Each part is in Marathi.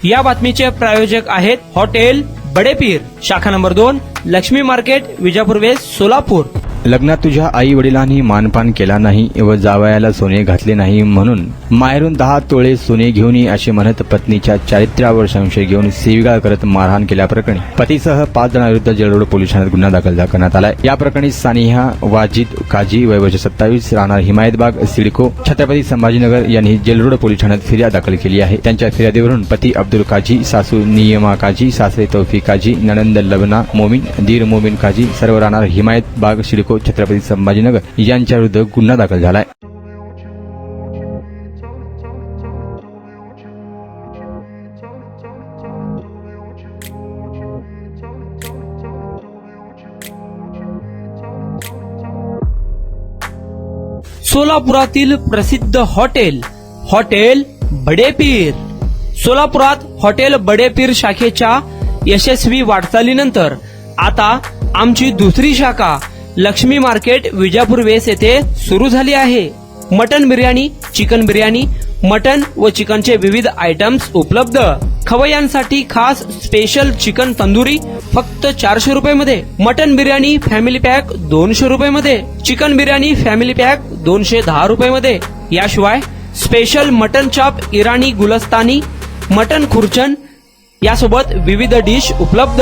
या बातमीचे प्रायोजक आहेत हॉटेल बडेपीर, शाखा number 2, Laxmi market, Vijapur west, Solapur. लग्नात तुझ्या आई वडिलांनी मानपान केला नाही व जावयाला सोने घातले नाही म्हणून माहेरून 10 तोळे सोने घेऊन ये असे म्हणत पत्नीच्या चारित्र्यावर संशय घेऊन शिवीगाळ करत मारहाण केल्याप्रकरणी पतीसह 5 जणांविरुद्ध जेलरोड पोलीस ठाण्यात गुन्हा दाखल करण्यात आलाय. या प्रकरणी सानिहा वाजिद काजी वय वर्ष 27 राहणार हिमायतबाग, सिडको, छत्रपती संभाजीनगर यांनी जेलरोड पोलीस ठाण्यात फिर्याद दाखल केली आहे. त्यांच्या फिर्यादीवरून पती अब्दुल काजी, सासू नियमा काजी, सासरे तौफिक काजी, नणंद लबना मोमीन, दीर मोमीन काजी सर्व राहणार हिमायतबाग, सिडको, छत्रपती संभाजीनगर यांच्या विरुद्ध गुन्हा दाखल झालाय. सोलापुरातील प्रसिद्ध हॉटेल बडेपीर. सोलापुरात हॉटेल बडेपीर शाखेच्या यशस्वी वाटचालीनंतर आता आमची दुसरी शाखा लक्ष्मी मार्केट, विजापूर वेस्ट येथे सुरू झाली आहे. Mutton biryani, chicken biryani, mutton व चिकनचे विविध आयटम्स उपलब्ध. खवय्यांसाठी खास स्पेशल चिकन तंदुरी फक्त 400 रुपये मध्ये. मटन बिर्याणी फॅमिली पॅक 200 रुपये मध्ये. चिकन बिर्याणी फॅमिली पॅक 210 रुपये मध्ये. याशिवाय स्पेशल मटन चॉप, इराणी गुलस्तानी, मटन खुर्चन यासोबत विविध डिश उपलब्ध.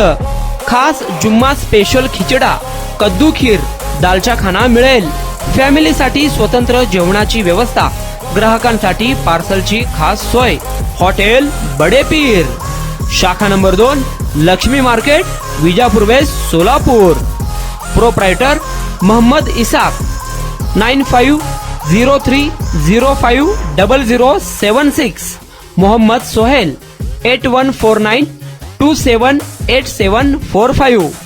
खास जुम्मा स्पेशल खिचडा, कद्दू खीर, दालचा खाना मिळेल. फॅमिलीसाठी स्वतंत्र जेवणाची व्यवस्था, ग्राहकांसाठी पार्सलची खास सोय. हॉटेल बडेपीर, शाखा number 2, Laxmi market, Vijapur west, Solapur. Proprietor Mohammed Isaq. 9503050076. Mohammed Sohel. 8149278745.